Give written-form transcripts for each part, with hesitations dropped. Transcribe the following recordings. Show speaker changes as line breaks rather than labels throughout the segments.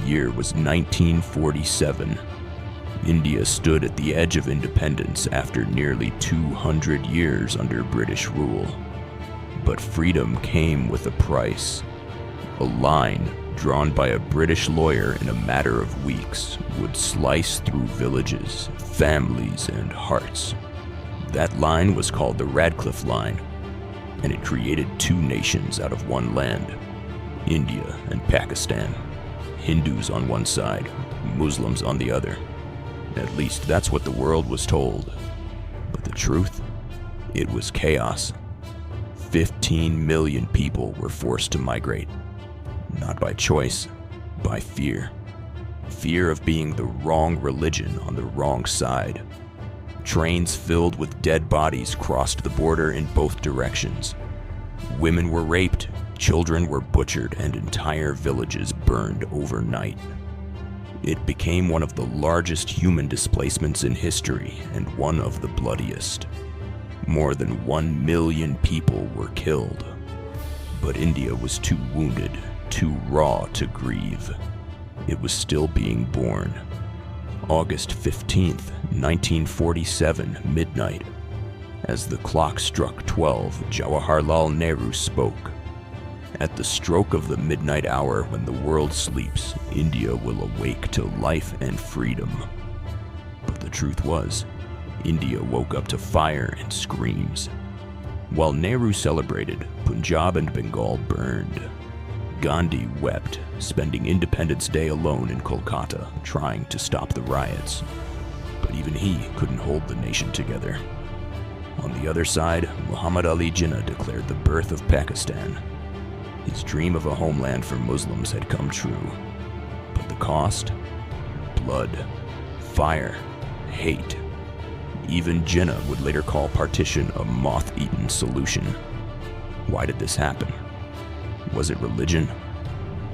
year was 1947. India stood at the edge of independence after nearly 200 years under British rule. But freedom came with a price. A line drawn by a British lawyer in a matter of weeks would slice through villages, families, and hearts. That line was called the Radcliffe Line, and it created two nations out of one land, India and Pakistan. Hindus on one side, Muslims on the other. At least that's what the world was told. But the truth? It was chaos. 15 million people were forced to migrate. Not by choice, by fear. Fear of being the wrong religion on the wrong side. Trains filled with dead bodies crossed the border in both directions. Women were raped, children were butchered, and entire villages burned overnight. It became one of the largest human displacements in history and one of the bloodiest. More than 1 million people were killed. But India was too wounded, too raw to grieve. It was still being born. August 15th, 1947, midnight. As the clock struck 12, Jawaharlal Nehru spoke. At the stroke of the midnight hour when the world sleeps, India will awake to life and freedom. But the truth was, India woke up to fire and screams. While Nehru celebrated, Punjab and Bengal burned. Gandhi wept, spending Independence Day alone in Kolkata, trying to stop the riots. But even he couldn't hold the nation together. On the other side, Muhammad Ali Jinnah declared the birth of Pakistan. His dream of a homeland for Muslims had come true. But the cost? Blood, fire, hate. Even Jinnah would later call partition a moth-eaten solution. Why did this happen? Was it religion,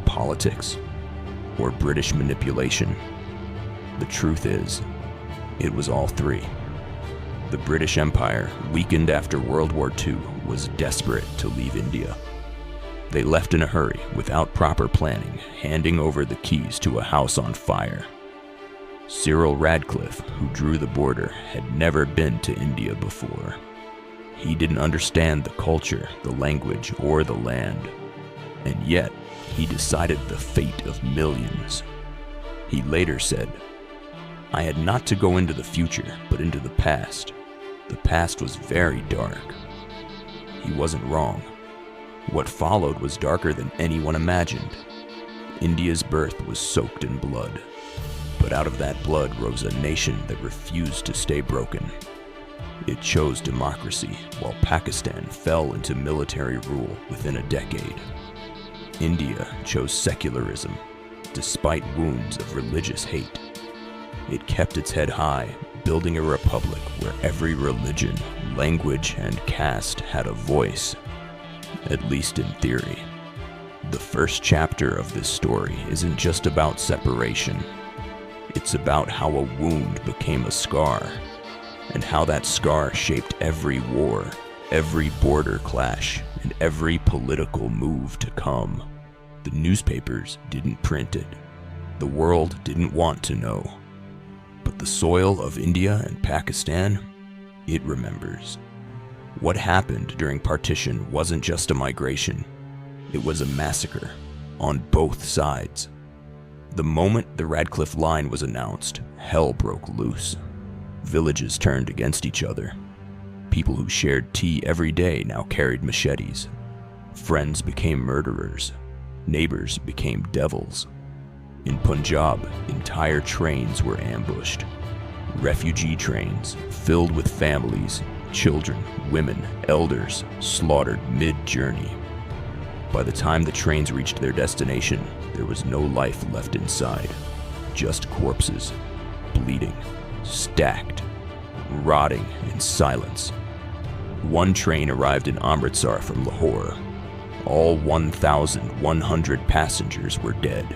politics, or British manipulation? The truth is, it was all three. The British Empire, weakened after World War II, was desperate to leave India. They left in a hurry, without proper planning, handing over the keys to a house on fire. Cyril Radcliffe, who drew the border, had never been to India before. He didn't understand the culture, the language, or the land. And yet, he decided the fate of millions. He later said, "I had not to go into the future, but into the past. The past was very dark." He wasn't wrong. What followed was darker than anyone imagined. India's birth was soaked in blood. But out of that blood rose a nation that refused to stay broken. It chose democracy, while Pakistan fell into military rule within a decade. India chose secularism, despite wounds of religious hate. It kept its head high, building a republic where every religion, language, and caste had a voice, at least in theory. The first chapter of this story isn't just about separation. It's about how a wound became a scar, and how that scar shaped every war, every border clash, and every political move to come. The newspapers didn't print it. The world didn't want to know. But the soil of India and Pakistan, it remembers. What happened during partition wasn't just a migration. It was a massacre, on both sides. The moment the Radcliffe Line was announced, hell broke loose. Villages turned against each other. People who shared tea every day now carried machetes. Friends became murderers. Neighbors became devils. In Punjab, entire trains were ambushed. Refugee trains, filled with families, children, women, elders, slaughtered mid-journey. By the time the trains reached their destination, there was no life left inside. Just corpses, bleeding, stacked, rotting in silence. One train arrived in Amritsar from Lahore. All 1,100 passengers were dead.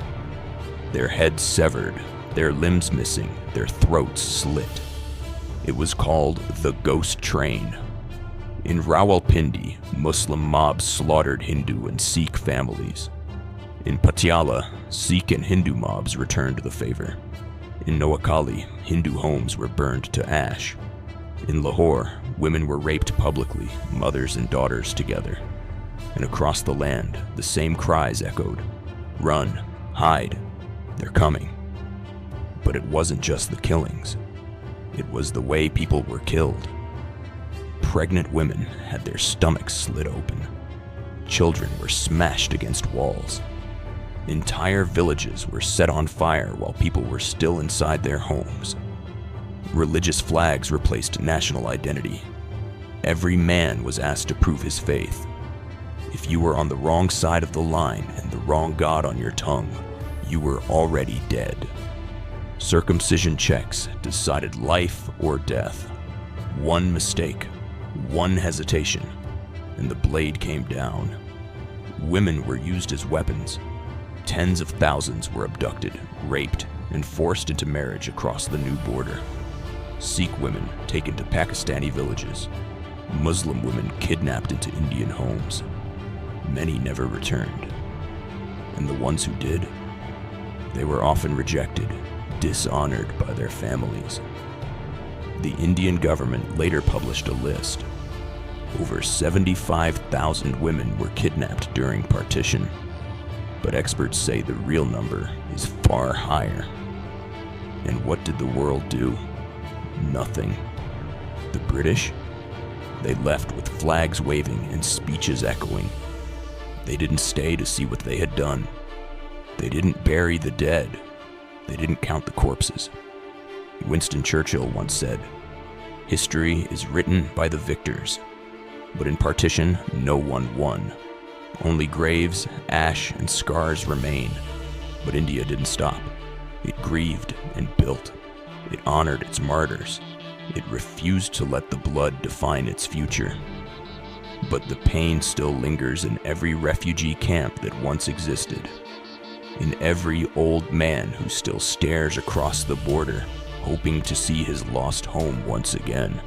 Their heads severed, their limbs missing, their throats slit. It was called the Ghost Train. In Rawalpindi, Muslim mobs slaughtered Hindu and Sikh families. In Patiala, Sikh and Hindu mobs returned the favor. In Noakhali, Hindu homes were burned to ash. In Lahore, women were raped publicly, mothers and daughters together. And across the land, the same cries echoed. Run, hide, they're coming. But it wasn't just the killings. It was the way people were killed. Pregnant women had their stomachs slit open. Children were smashed against walls. Entire villages were set on fire while people were still inside their homes. Religious flags replaced national identity. Every man was asked to prove his faith. If you were on the wrong side of the line and the wrong god on your tongue, you were already dead. Circumcision checks decided life or death. One mistake, one hesitation, and the blade came down. Women were used as weapons. Tens of thousands were abducted, raped, and forced into marriage across the new border. Sikh women taken to Pakistani villages. Muslim women kidnapped into Indian homes. Many never returned. And the ones who did, they were often rejected, dishonored by their families. The Indian government later published a list. Over 75,000 women were kidnapped during partition, but experts say the real number is far higher. And what did the world do? Nothing. The British? They left with flags waving and speeches echoing. They didn't stay to see what they had done. They didn't bury the dead. They didn't count the corpses. Winston Churchill once said, "History is written by the victors." But in partition, no one won. Only graves, ash, and scars remain. But India didn't stop. It grieved and built. It honored its martyrs. It refused to let the blood define its future. But the pain still lingers in every refugee camp that once existed. In every old man who still stares across the border, hoping to see his lost home once again.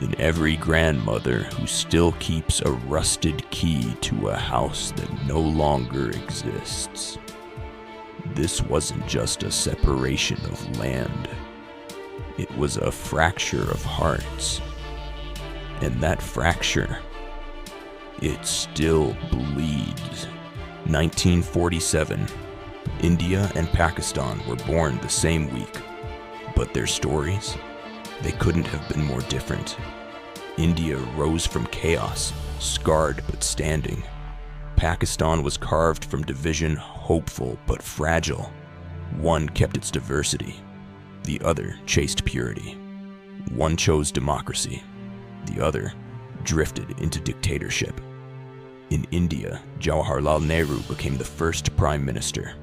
In every grandmother who still keeps a rusted key to a house that no longer exists. This wasn't just a separation of land. It was a fracture of hearts. And that fracture, it still bleeds. 1947. India and Pakistan were born the same week. But their stories, they couldn't have been more different. India rose from chaos, scarred but standing. Pakistan was carved from division, hopeful but fragile. One kept its diversity. The other chased purity. One chose democracy. The other drifted into dictatorship. In India, Jawaharlal Nehru became the first prime minister.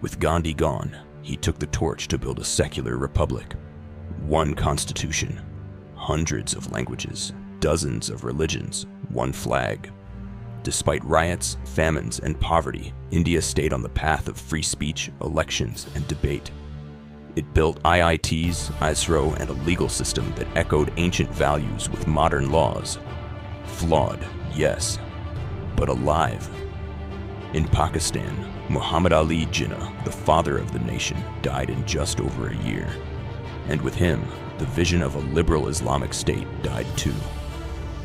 With Gandhi gone, he took the torch to build a secular republic. One constitution, hundreds of languages, dozens of religions, one flag. Despite riots, famines, and poverty, India stayed on the path of free speech, elections, and debate. It built IITs, ISRO, and a legal system that echoed ancient values with modern laws. Flawed, yes, but alive. In Pakistan, Muhammad Ali Jinnah, the father of the nation, died in just over a year. And with him, the vision of a liberal Islamic state died too.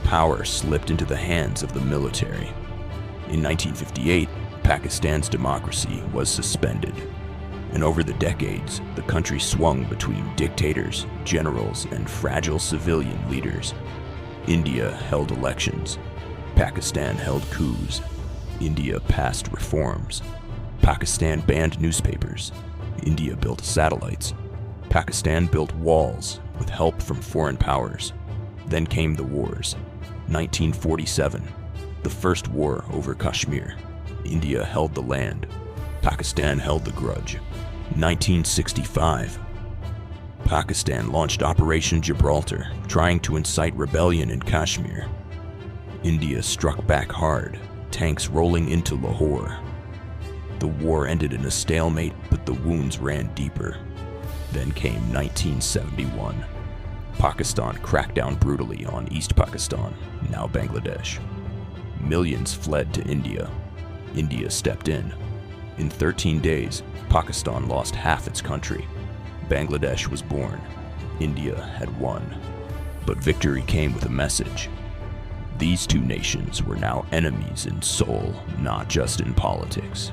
Power slipped into the hands of the military. In 1958, Pakistan's democracy was suspended. And over the decades, the country swung between dictators, generals, and fragile civilian leaders. India held elections. Pakistan held coups. India passed reforms. Pakistan banned newspapers. India built satellites. Pakistan built walls with help from foreign powers. Then came the wars. 1947, the first war over Kashmir. India held the land. Pakistan held the grudge. 1965, Pakistan launched Operation Gibraltar, trying to incite rebellion in Kashmir. India struck back hard, tanks rolling into Lahore. The war ended in a stalemate, but the wounds ran deeper. Then came 1971. Pakistan cracked down brutally on East Pakistan, now Bangladesh. Millions fled to India. India stepped in. In 13 days, Pakistan lost half its country. Bangladesh was born. India had won. But victory came with a message. These two nations were now enemies in soul, not just in politics.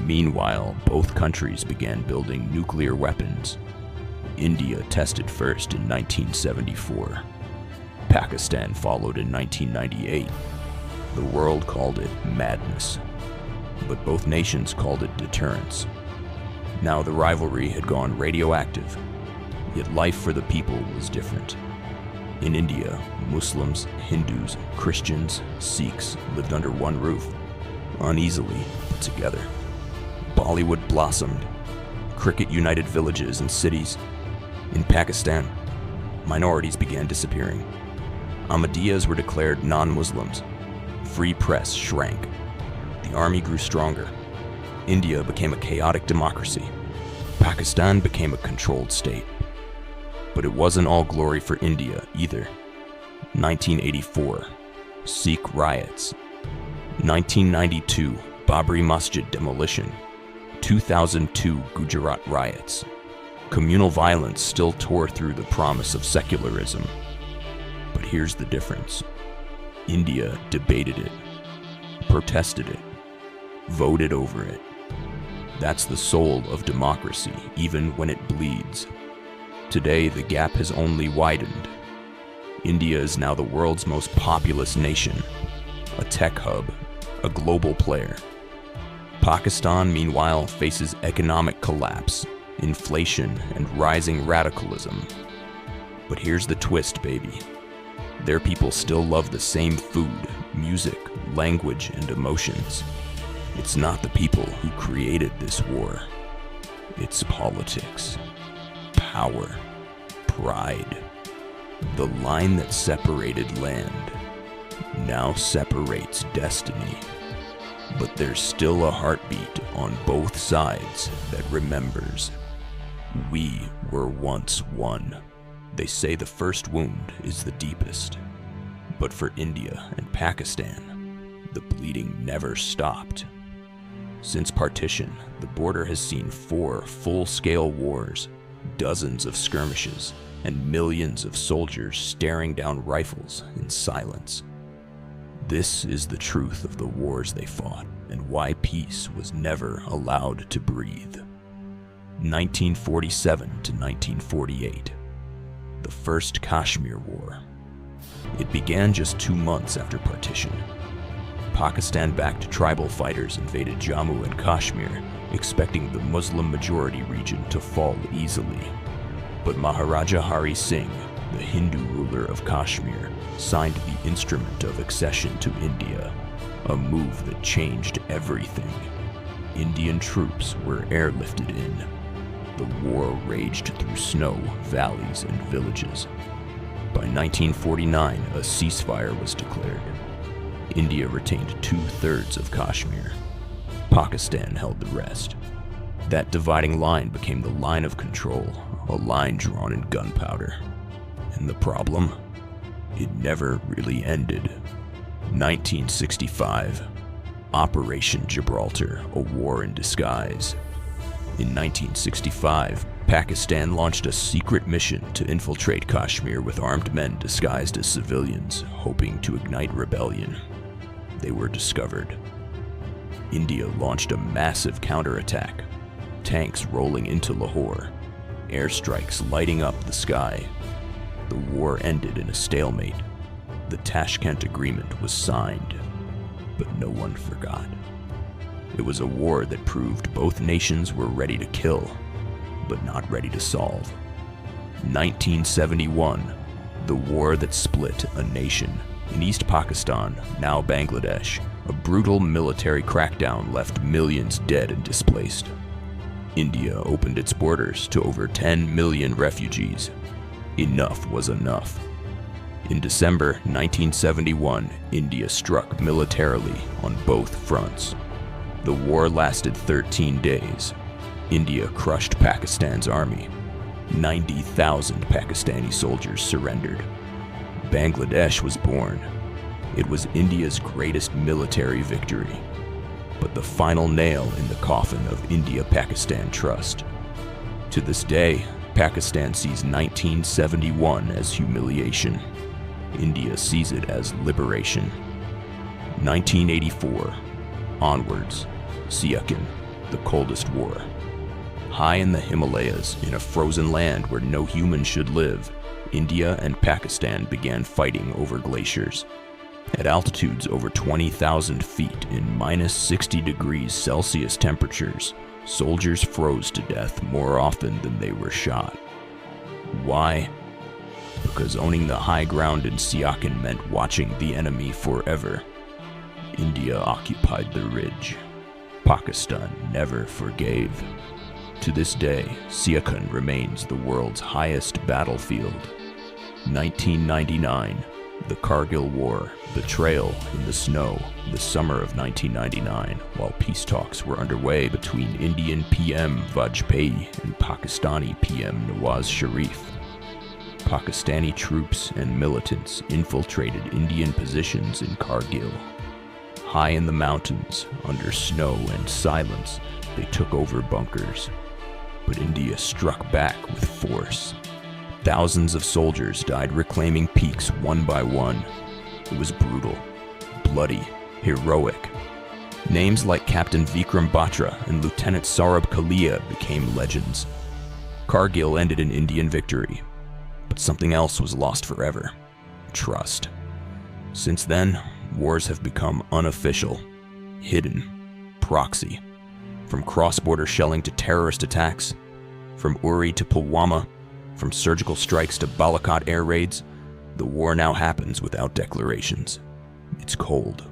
Meanwhile, both countries began building nuclear weapons. India tested first in 1974. Pakistan followed in 1998. The world called it madness, but both nations called it deterrence. Now the rivalry had gone radioactive, yet life for the people was different. In India, Muslims, Hindus, Christians, Sikhs lived under one roof, uneasily but together. Bollywood blossomed. Cricket united villages and cities. In Pakistan, minorities began disappearing. Ahmadiyas were declared non-Muslims. Free press shrank. The army grew stronger. India became a chaotic democracy. Pakistan became a controlled state. But it wasn't all glory for India either. 1984, Sikh riots. 1992, Babri Masjid demolition. 2002 Gujarat riots. Communal violence still tore through the promise of secularism. But here's the difference. India debated it, protested it, voted over it. That's the soul of democracy, even when it bleeds. Today, the gap has only widened. India is now the world's most populous nation, a tech hub, a global player. Pakistan, meanwhile, faces economic collapse, inflation, and rising radicalism. But here's the twist, baby. Their people still love the same food, music, language, and emotions. It's not the people who created this war. It's politics, power, pride. The line that separated land now separates destiny. But there's still a heartbeat on both sides that remembers. We were once one. They say the first wound is the deepest. But for India and Pakistan, the bleeding never stopped. Since partition, the border has seen 4 full-scale wars, dozens of skirmishes, and millions of soldiers staring down rifles in silence. This is the truth of the wars they fought and why peace was never allowed to breathe. 1947 to 1948, the First Kashmir War. It began just 2 months after partition. Pakistan-backed tribal fighters invaded Jammu and Kashmir, expecting the Muslim-majority region to fall easily. But Maharaja Hari Singh, the Hindu ruler of Kashmir, signed the Instrument of Accession to India, a move that changed everything. Indian troops were airlifted in. The war raged through snow, valleys, and villages. By 1949, a ceasefire was declared. India retained 2/3 of Kashmir. Pakistan held the rest. That dividing line became the line of control, a line drawn in gunpowder. And the problem? It never really ended. 1965, Operation Gibraltar, a war in disguise. In 1965, Pakistan launched a secret mission to infiltrate Kashmir with armed men disguised as civilians, hoping to ignite rebellion. They were discovered. India launched a massive counterattack, tanks rolling into Lahore, airstrikes lighting up the sky. The war ended in a stalemate. The Tashkent Agreement was signed, but no one forgot. It was a war that proved both nations were ready to kill, but not ready to solve. 1971, the war that split a nation. In East Pakistan, now Bangladesh, a brutal military crackdown left millions dead and displaced. India opened its borders to over 10 million refugees. Enough was enough. In December 1971, India struck militarily on both fronts. The war lasted 13 days. India crushed Pakistan's army. 90,000 Pakistani soldiers surrendered. Bangladesh was born. It was India's greatest military victory. but the final nail in the coffin of India-Pakistan trust. To this day, Pakistan sees 1971 as humiliation. India sees it as liberation. 1984, onwards, Siachen, the coldest war. High in the Himalayas, in a frozen land where no human should live, India and Pakistan began fighting over glaciers. At altitudes over 20,000 feet in minus 60 degrees Celsius temperatures, soldiers froze to death more often than they were shot. Why? Because owning the high ground in Siachen meant watching the enemy forever. India occupied the ridge. Pakistan never forgave. To this day, Siachen remains the world's highest battlefield. 1999, the Kargil War, betrayal in the snow, the summer of 1999, while peace talks were underway between Indian PM Vajpayee and Pakistani PM Nawaz Sharif. Pakistani troops and militants infiltrated Indian positions in Kargil. High in the mountains, under snow and silence, they took over bunkers. But India struck back with force. Thousands of soldiers died reclaiming peaks one by one. It was brutal, bloody, heroic. Names like Captain Vikram Batra and Lieutenant Saurabh Kalia became legends. Kargil ended in Indian victory, but something else was lost forever: trust. Since then, wars have become unofficial, hidden, proxy. From cross-border shelling to terrorist attacks, from Uri to Pulwama, from surgical strikes to Balakot air raids, the war now happens without declarations. It's cold,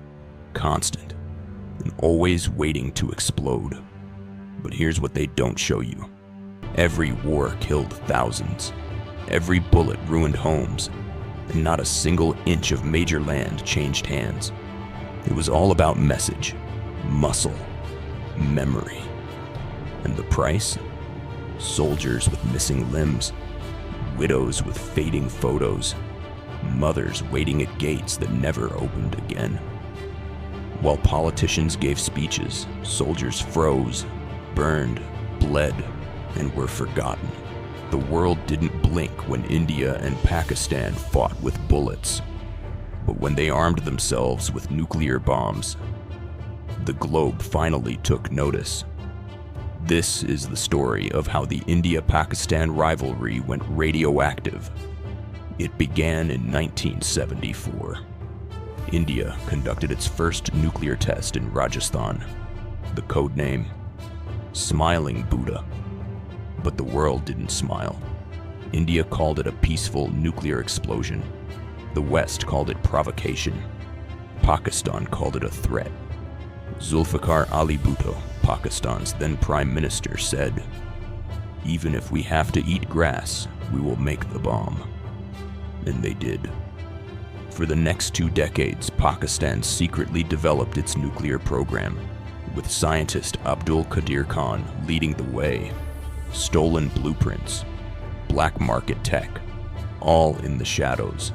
constant, and always waiting to explode. But here's what they don't show you. Every war killed thousands. Every bullet ruined homes, and not a single inch of major land changed hands. It was all about message, muscle, memory. And the price? Soldiers with missing limbs, widows with fading photos, mothers waiting at gates that never opened again. While politicians gave speeches, soldiers froze, burned, bled, and were forgotten. The world didn't blink when India and Pakistan fought with bullets, but when they armed themselves with nuclear bombs, the globe finally took notice. This is the story of how the India-Pakistan rivalry went radioactive. It began in 1974. India conducted its first nuclear test in Rajasthan. The code name: Smiling Buddha. But the world didn't smile. India called it a peaceful nuclear explosion. The West called it provocation. Pakistan called it a threat. Zulfikar Ali Bhutto, Pakistan's then Prime Minister, said, "Even if we have to eat grass, we will make the bomb." And they did. For the next 2 decades, Pakistan secretly developed its nuclear program, with scientist Abdul Qadir Khan leading the way. Stolen blueprints, black market tech, all in the shadows.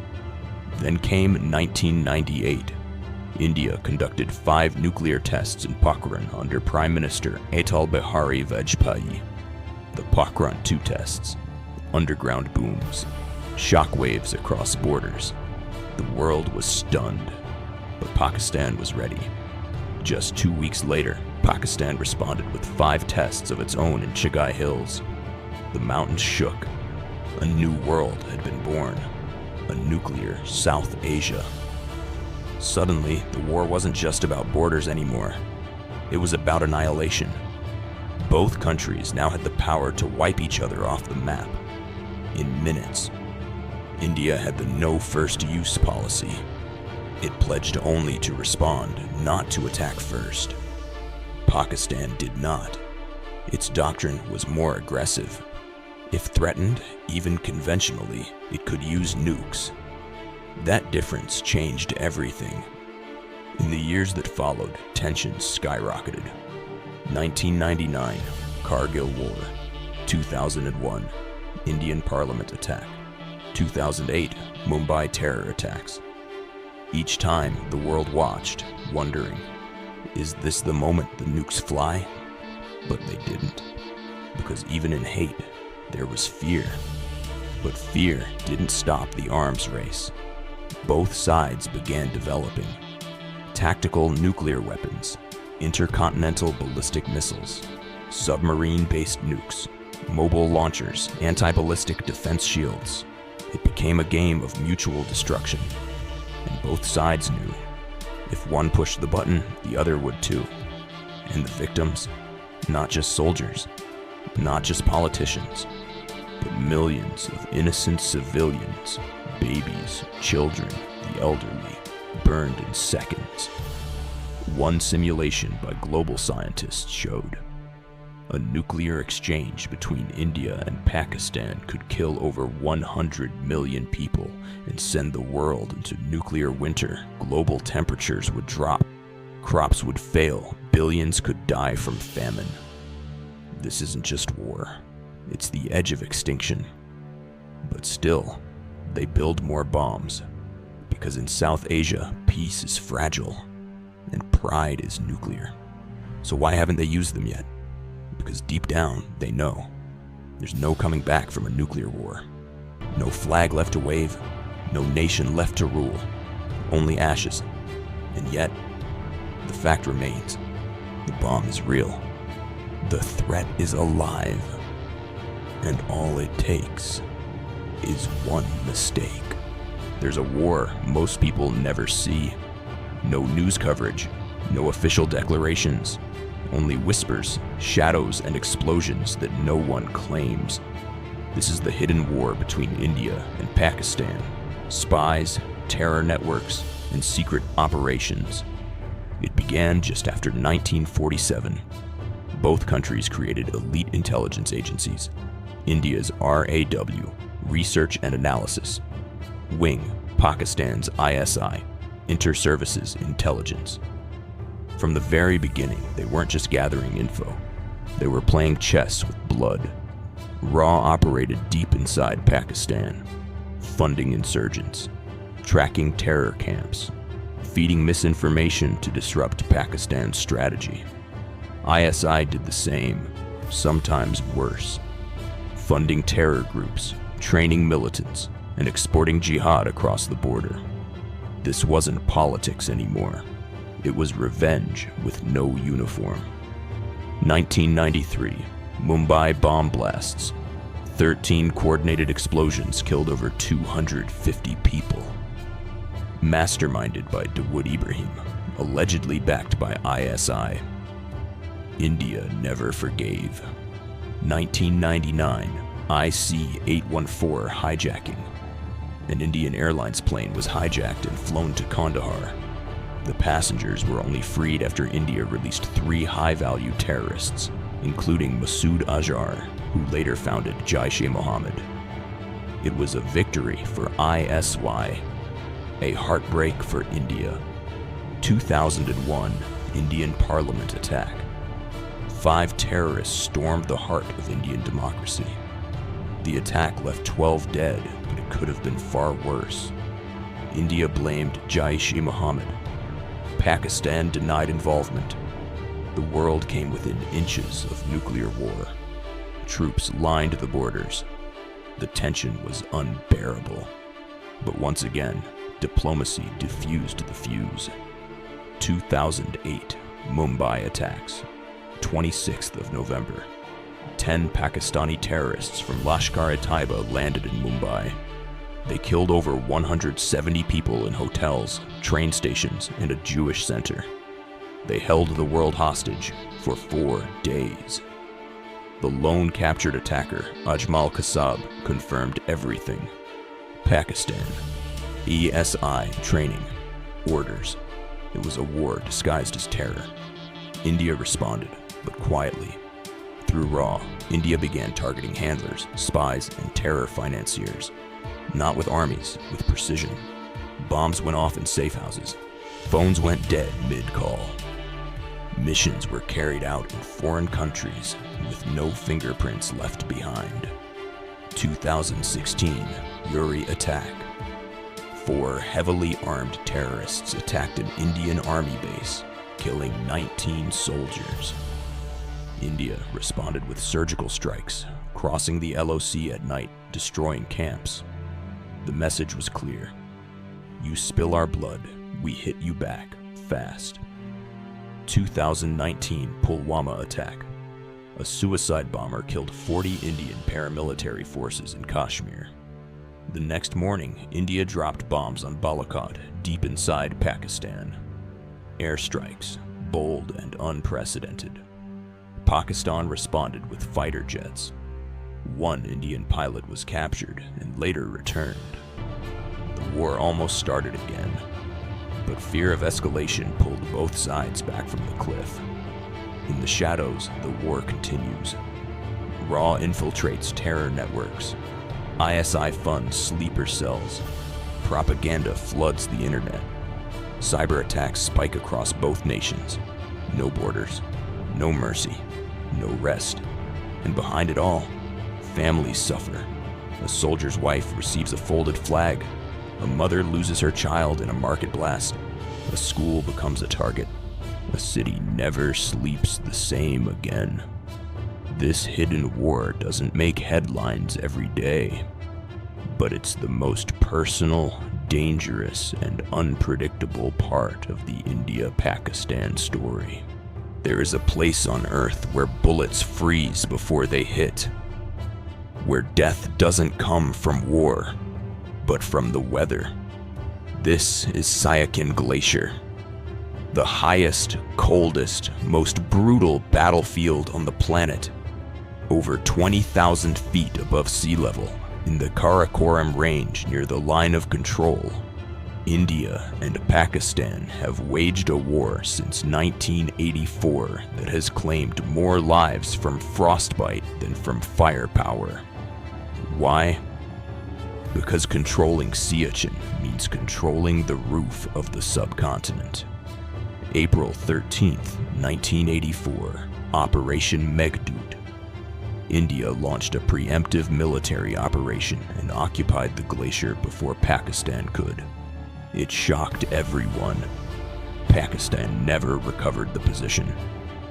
Then came 1998. India conducted 5 nuclear tests in Pokhran under Prime Minister Atal Bihari Vajpayee. The Pokhran 2 tests, underground booms, shockwaves across borders. The world was stunned, but Pakistan was ready. Just 2 weeks later, Pakistan responded with 5 tests of its own in Chigai Hills. The mountains shook. A new world had been born. A nuclear South Asia. Suddenly, the war wasn't just about borders anymore. It was about annihilation. Both countries now had the power to wipe each other off the map. In minutes. India had the no first use policy. It pledged only to respond, not to attack first. Pakistan did not. Its doctrine was more aggressive. If threatened, even conventionally, it could use nukes. That difference changed everything. In the years that followed, tensions skyrocketed. 1999, Kargil War. 2001, Indian Parliament attack. 2008, Mumbai terror attacks. Each time, the world watched, wondering, Is this the moment the nukes fly? But they didn't. Because even in hate, there was fear. But fear didn't stop the arms race. Both sides began developing tactical nuclear weapons, intercontinental ballistic missiles, submarine-based nukes, mobile launchers, anti-ballistic defense shields. It became a game of mutual destruction. And both sides knew, if one pushed the button, the other would too. And the victims? Not just soldiers, not just politicians, but millions of innocent civilians, babies, children, the elderly, burned in seconds. One simulation by global scientists showed a nuclear exchange between India and Pakistan could kill over 100 million people and send the world into nuclear winter. Global temperatures would drop, crops would fail, billions could die from famine. This isn't just war, it's the edge of extinction. But still, they build more bombs, because in South Asia, peace is fragile, and pride is nuclear. So why haven't they used them yet? Because deep down, they know there's no coming back from a nuclear war. No flag left to wave, no nation left to rule, only ashes. And yet, the fact remains, the bomb is real. The threat is alive. And all it takes is one mistake. There's a war most people never see. No news coverage, no official declarations, only whispers, shadows, and explosions that no one claims. This is the hidden war between India and Pakistan. Spies, terror networks, and secret operations. It began just after 1947. Both countries created elite intelligence agencies. India's RAW, Research and Analysis Wing, Pakistan's ISI, Inter-Services Intelligence. From the very beginning, they weren't just gathering info. They were playing chess with blood. RAW operated deep inside Pakistan, funding insurgents, tracking terror camps, feeding misinformation to disrupt Pakistan's strategy. ISI did the same, sometimes worse, funding terror groups, training militants, and exporting jihad across the border. This wasn't politics anymore. It was revenge with no uniform. 1993, Mumbai bomb blasts. 13 coordinated explosions killed over 250 people. Masterminded by Dawood Ibrahim, allegedly backed by ISI. India never forgave. 1999, IC-814 hijacking. An Indian Airlines plane was hijacked and flown to Kandahar. The passengers were only freed after India released 3 high-value terrorists, including Masood Azhar, who later founded Jaish-e-Mohammed. It was a victory for ISI, a heartbreak for India. 2001 Indian Parliament attack. 5 terrorists stormed the heart of Indian democracy. The attack left 12 dead, but it could have been far worse. India blamed Jaish-e-Mohammed. Pakistan denied involvement. The world came within inches of nuclear war. Troops lined the borders. The tension was unbearable. But once again, diplomacy diffused the fuse. 2008 Mumbai attacks. 26th of November. 10 Pakistani terrorists from Lashkar-e-Taiba landed in Mumbai. They killed over 170 people in hotels, train stations, and a Jewish center. They held the world hostage for 4 days. The lone captured attacker, Ajmal Kasab, confirmed everything. Pakistan. ESI training. Orders. It was a war disguised as terror. India responded, but quietly. Through RAW, India began targeting handlers, spies, and terror financiers. Not with armies, with precision. Bombs went off in safe houses. Phones went dead mid-call. Missions were carried out in foreign countries with no fingerprints left behind. 2016 Uri attack. 4 heavily armed terrorists attacked an Indian army base. killing 19 soldiers. India responded with surgical strikes, crossing the LOC at night, destroying camps. The message was clear. You spill our blood, we hit you back, fast. 2019 Pulwama attack. A suicide bomber killed 40 Indian paramilitary forces in Kashmir. The next morning, India dropped bombs on Balakot, deep inside Pakistan. Airstrikes, bold and unprecedented. Pakistan responded with fighter jets. One Indian pilot was captured and later returned. The war almost started again, but fear of escalation pulled both sides back from the cliff. In the shadows, the war continues. RAW infiltrates terror networks. ISI funds sleeper cells. Propaganda floods the internet. Cyber attacks spike across both nations. No borders, no mercy, no rest. And behind it all, families suffer. A soldier's wife receives a folded flag. A mother loses her child in a market blast. A school becomes a target. A city never sleeps the same again. This hidden war doesn't make headlines every day, but it's the most personal, dangerous, and unpredictable part of the India-Pakistan story. There is a place on Earth where bullets freeze before they hit, where death doesn't come from war, but from the weather. This is Siachen Glacier, the highest, coldest, most brutal battlefield on the planet. Over 20,000 feet above sea level, in the Karakoram Range near the line of control, India and Pakistan have waged a war since 1984 that has claimed more lives from frostbite than from firepower. Why? Because controlling Siachen means controlling the roof of the subcontinent. April 13th, 1984, Operation Meghdoot. India launched a preemptive military operation and occupied the glacier before Pakistan could. It shocked everyone. Pakistan never recovered the position,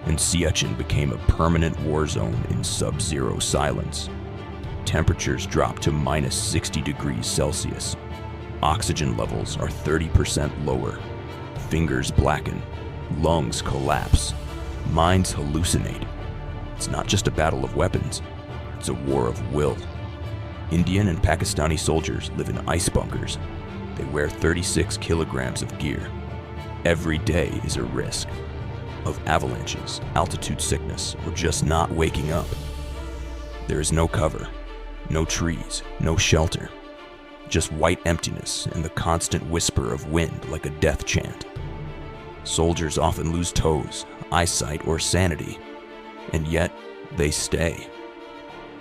and Siachen became a permanent war zone in sub-zero silence. Temperatures dropped to minus 60 degrees Celsius. Oxygen levels are 30% lower. Fingers blacken, lungs collapse, minds hallucinate. It's not just a battle of weapons, it's a war of will. Indian and Pakistani soldiers live in ice bunkers. They wear 36 kilograms of gear. Every day is a risk of avalanches, altitude sickness, or just not waking up. There is no cover, no trees, no shelter, just white emptiness and the constant whisper of wind like a death chant. Soldiers often lose toes, eyesight, or sanity, and yet they stay.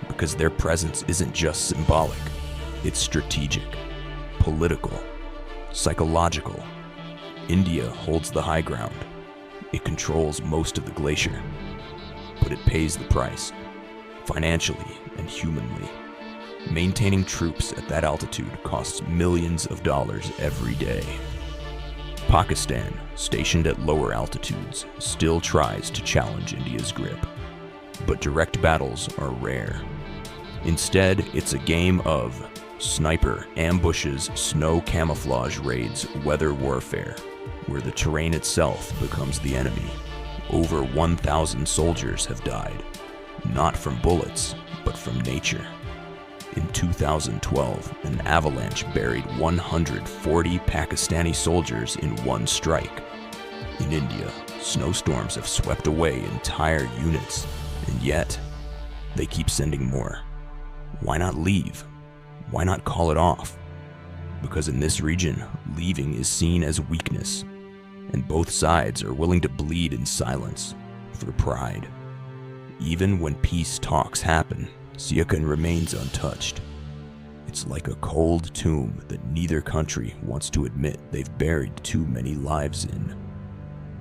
Because their presence isn't just symbolic, it's strategic, political, psychological. India holds the high ground. It controls most of the glacier, but it pays the price, financially and humanly. Maintaining troops at that altitude costs millions of dollars every day. Pakistan, stationed at lower altitudes, still tries to challenge India's grip, but direct battles are rare. Instead, it's a game of sniper, ambushes, snow camouflage raids, weather warfare, where the terrain itself becomes the enemy. Over 1,000 soldiers have died, not from bullets, but from nature. In 2012, an avalanche buried 140 Pakistani soldiers in one strike. In India, snowstorms have swept away entire units, and yet, they keep sending more. Why not leave? Why not call it off? Because in this region, leaving is seen as weakness, and both sides are willing to bleed in silence for pride. Even when peace talks happen, Siachen remains untouched. It's like a cold tomb that neither country wants to admit they've buried too many lives in.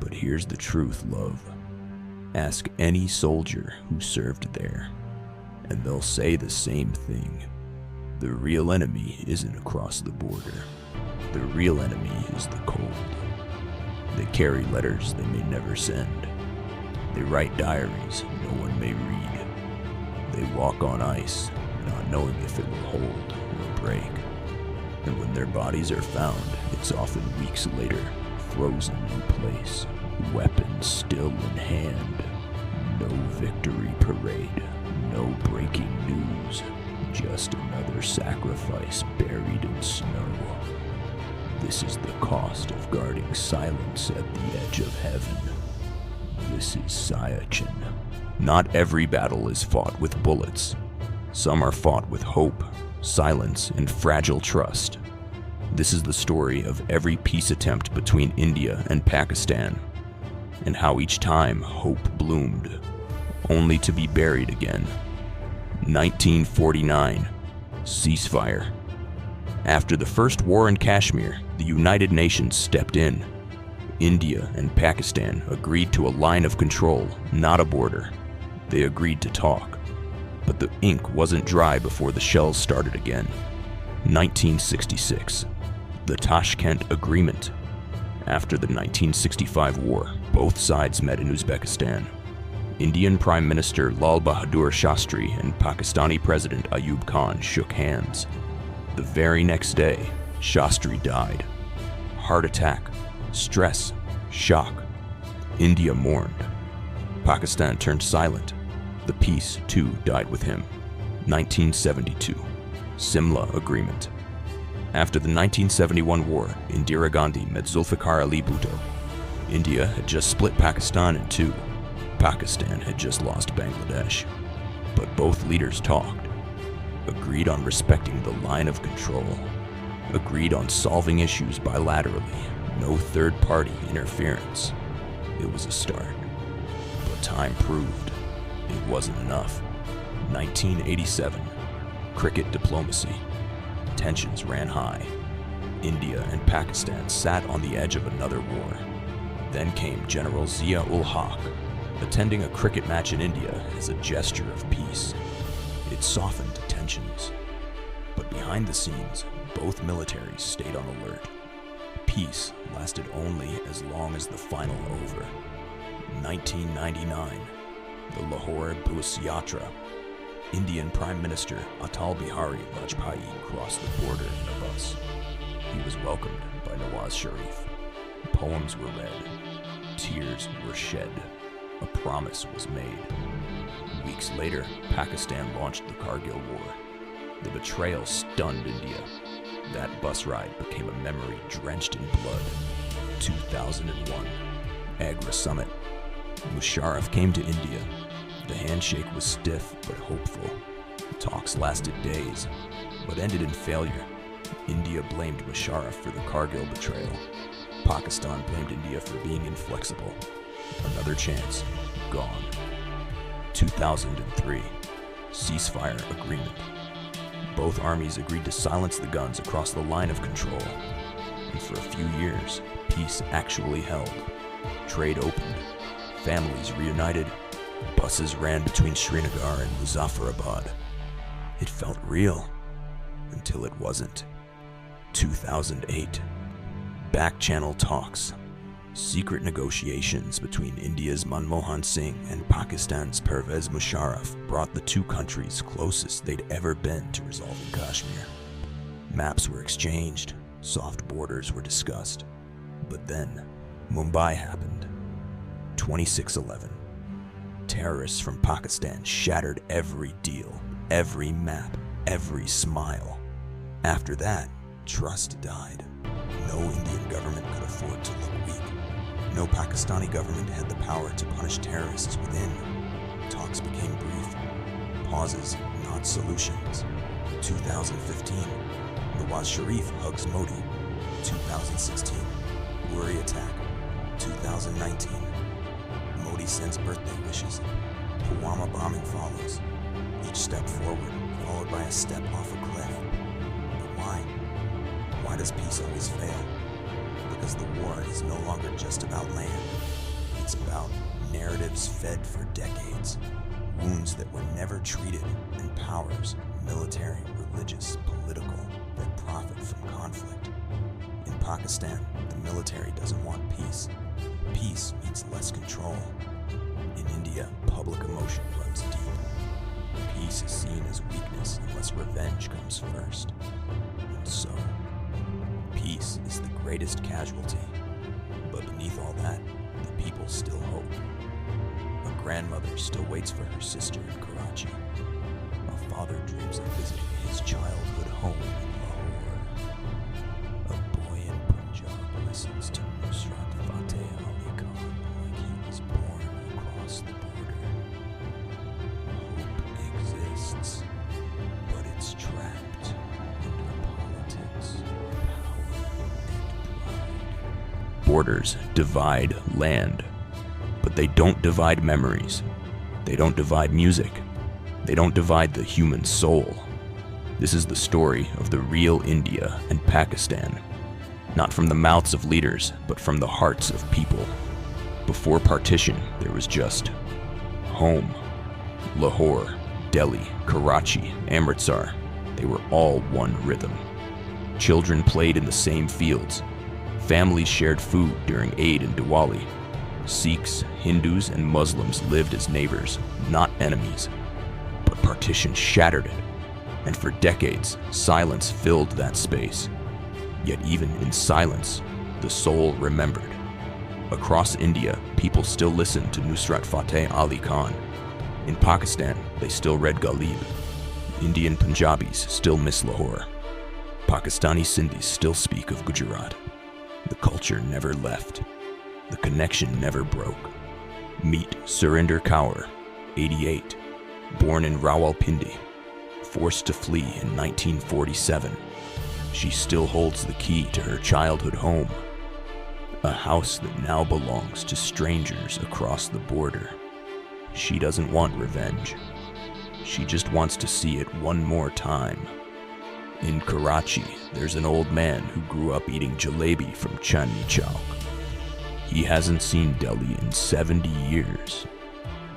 But here's the truth, love. Ask any soldier who served there, and they'll say the same thing. The real enemy isn't across the border. The real enemy is the cold. They carry letters they may never send. They write diaries no one may read. They walk on ice, not knowing if it will hold or break. And when their bodies are found, it's often weeks later, frozen in place, weapons still in hand. No victory parade, no breaking news, just another sacrifice buried in snow. This is the cost of guarding silence at the edge of heaven. This is Siachen. Not every battle is fought with bullets. Some are fought with hope, silence, and fragile trust. This is the story of every peace attempt between India and Pakistan, and how each time hope bloomed, only to be buried again. 1949, ceasefire. After the first war in Kashmir, the United Nations stepped in. India and Pakistan agreed to a line of control, not a border. They agreed to talk. But the ink wasn't dry before the shells started again. 1966, the Tashkent Agreement. After the 1965 war, both sides met in Uzbekistan. Indian Prime Minister Lal Bahadur Shastri and Pakistani President Ayub Khan shook hands. The very next day, Shastri died. Heart attack, stress, shock. India mourned. Pakistan turned silent. The peace, too, died with him. 1972, Simla Agreement. After the 1971 war, Indira Gandhi met Zulfikar Ali Bhutto. India had just split Pakistan in two. Pakistan had just lost Bangladesh. But both leaders talked, agreed on respecting the line of control, agreed on solving issues bilaterally, no third-party interference. It was a start. But time proved it wasn't enough. 1987, cricket diplomacy. Tensions ran high. India and Pakistan sat on the edge of another war. Then came General Zia-ul-Haq, attending a cricket match in India as a gesture of peace. It softened tensions. But behind the scenes, both militaries stayed on alert. Peace lasted only as long as the final over. 1999, the Lahore Bus Yatra. Indian Prime Minister Atal Bihari Vajpayee crossed the border in a bus. He was welcomed by Nawaz Sharif. Poems were read. Tears were shed. A promise was made. Weeks later, Pakistan launched the Kargil War. The betrayal stunned India. That bus ride became a memory drenched in blood. 2001, Agra Summit. Musharraf came to India. The handshake was stiff but hopeful. Talks lasted days, but ended in failure. India blamed Musharraf for the Kargil betrayal. Pakistan blamed India for being inflexible. Another chance, gone. 2003, ceasefire agreement. Both armies agreed to silence the guns across the line of control. And for a few years, peace actually held. Trade opened. Families reunited. Buses ran between Srinagar and Muzaffarabad. It felt real, until it wasn't. 2008, back-channel talks. Secret negotiations between India's Manmohan Singh and Pakistan's Pervez Musharraf brought the two countries closest they'd ever been to resolving Kashmir. Maps were exchanged, soft borders were discussed. But then, Mumbai happened. 26/11. Terrorists from Pakistan shattered every deal, every map, every smile. After that, trust died. No Indian government could afford to look weak. No Pakistani government had the power to punish terrorists within. Talks became brief. Pauses, not solutions. 2015, Nawaz Sharif hugs Modi. 2016, Uri attack. 2019, Modi sends birthday wishes. Pulwama bombing follows. Each step forward, followed by a step off a cliff. But why? Why does peace always fail? Because the war is no longer just about land. It's about narratives fed for decades, wounds that were never treated, and powers, military, religious, political,
that profit from conflict. In Pakistan, the military doesn't want peace. Peace means less control. In India, public emotion runs deep. Peace is seen as weakness unless revenge comes first. And so, peace is the greatest casualty. But beneath all that, the people still hope. A grandmother still waits for her sister in Karachi. A father dreams of visiting his childhood home in Lahore. A boy in Punjab listens to Nusrat Fateh Ali Khan like he was born across the border. Hope exists, but it's trapped under politics, power, and pride.
Borders divide land, but they don't divide memories. They don't divide music. They don't divide the human soul. This is the story of the real India and Pakistan, not from the mouths of leaders, but from the hearts of people. Before partition, there was just home. Lahore, Delhi, Karachi, Amritsar, they were all one rhythm. Children played in the same fields. Families shared food during Eid and Diwali. Sikhs, Hindus, and Muslims lived as neighbors, not enemies. But partition shattered it, and for decades, silence filled that space. Yet even in silence, the soul remembered. Across India, people still listen to Nusrat Fateh Ali Khan. In Pakistan, they still read Ghalib. Indian Punjabis still miss Lahore. Pakistani Sindhis still speak of Gujarat. The culture never left. The connection never broke. Meet Surinder Kaur, 88, born in Rawalpindi, forced to flee in 1947. She still holds the key to her childhood home, a house that now belongs to strangers across the border. She doesn't want revenge. She just wants to see it one more time. In Karachi, there's an old man who grew up eating jalebi from Chandni Chowk. He hasn't seen Delhi in 70 years,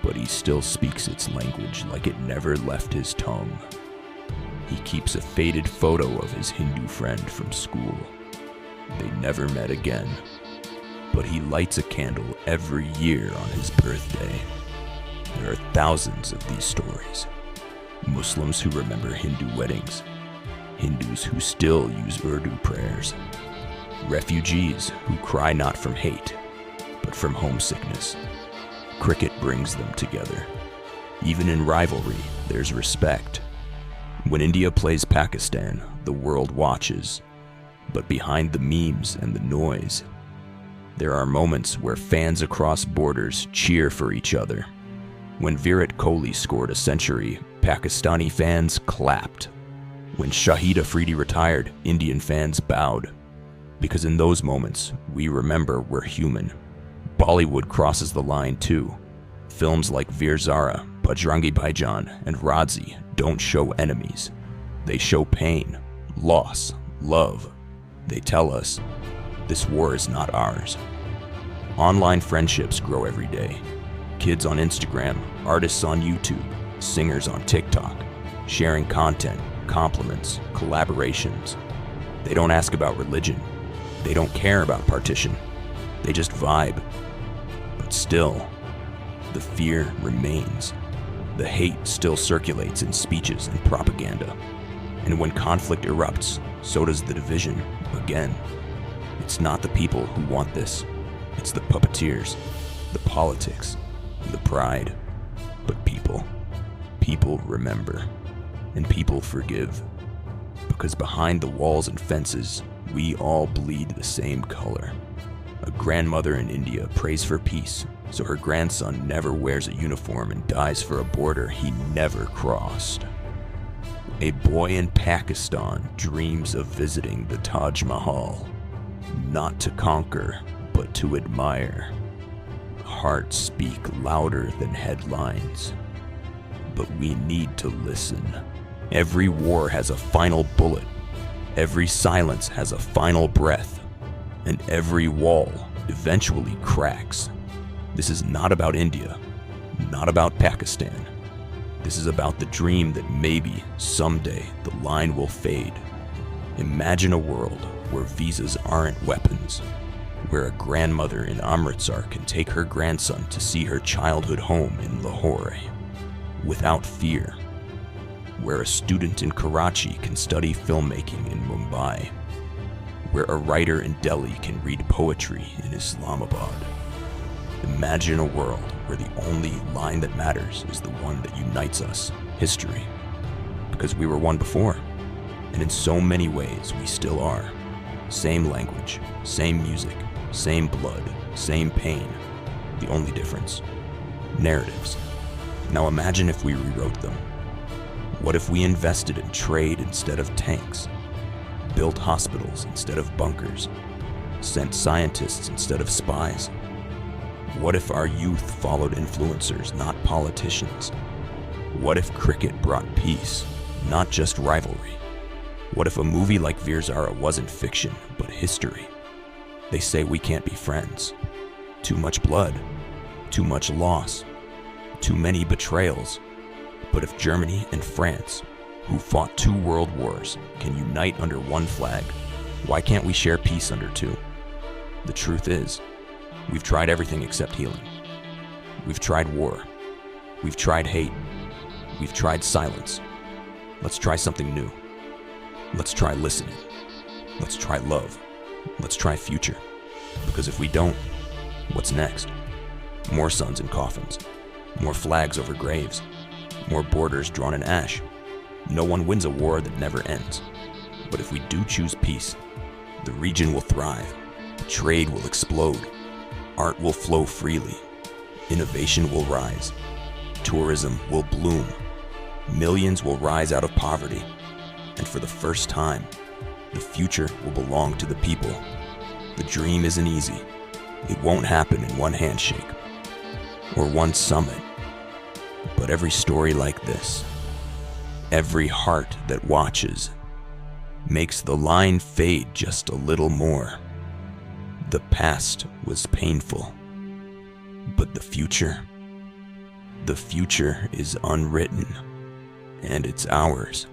but he still speaks its language like it never left his tongue. He keeps a faded photo of his Hindu friend from school. They never met again, but he lights a candle every year on his birthday. There are thousands of these stories. Muslims who remember Hindu weddings, Hindus who still use Urdu prayers, refugees who cry not from hate, but from homesickness. Cricket brings them together. Even in rivalry, there's respect. When India plays Pakistan, the world watches. But behind the memes and the noise, there are moments where fans across borders cheer for each other. When Virat Kohli scored a century, Pakistani fans clapped. When Shahid Afridi retired, Indian fans bowed. Because in those moments, we remember we're human. Bollywood crosses the line too. Films like Veer Zara, Bajrangi Bhaijaan, and Radzi don't show enemies. They show pain, loss, love. They tell us, this war is not ours. Online friendships grow every day. Kids on Instagram, artists on YouTube, singers on TikTok, sharing content, compliments, collaborations. They don't ask about religion. They don't care about partition. They just vibe. But still, the fear remains. The hate still circulates in speeches and propaganda. And when conflict erupts, so does the division again. It's not the people who want this. It's the puppeteers, the politics, the pride. But people remember. And people forgive. Because behind the walls and fences, we all bleed the same color. A grandmother in India prays for peace, so her grandson never wears a uniform and dies for a border he never crossed. A boy in Pakistan dreams of visiting the Taj Mahal, not to conquer, but to admire. Hearts speak louder than headlines, but we need to listen. Every war has a final bullet. Every silence has a final breath. And every wall eventually cracks. This is not about India, not about Pakistan. This is about the dream that maybe, someday, the line will fade. Imagine a world where visas aren't weapons, where a grandmother in Amritsar can take her grandson to see her childhood home in Lahore without fear, where a student in Karachi can study filmmaking in Mumbai, where a writer in Delhi can read poetry in Islamabad. Imagine a world where the only line that matters is the one that unites us, history, because we were one before, and in so many ways we still are. Same language, same music, same blood, same pain. The only difference: narratives. Now imagine if we rewrote them. What if we invested in trade instead of tanks? Built hospitals instead of bunkers? Sent scientists instead of spies? What if our youth followed influencers, not politicians? What if cricket brought peace, not just rivalry? What if a movie like Veer Zara wasn't fiction, but history? They say we can't be friends. Too much blood, too much loss, too many betrayals. But if Germany and France, who fought 2 world wars, can unite under one flag, why can't we share peace under 2? The truth is, we've tried everything except healing. We've tried war. We've tried hate. We've tried silence. Let's try something new. Let's try listening. Let's try love. Let's try future. Because if we don't, what's next? More sons in coffins. More flags over graves. More borders drawn in ash. No one wins a war that never ends. But if we do choose peace, the region will thrive. Trade will explode. Art will flow freely. Innovation will rise. Tourism will bloom. Millions will rise out of poverty. And for the first time, the future will belong to the people. The dream isn't easy. It won't happen in one handshake or one summit. But every story like this, every heart that watches, makes the line fade just a little more. The past was painful, but the future is unwritten, and it's ours.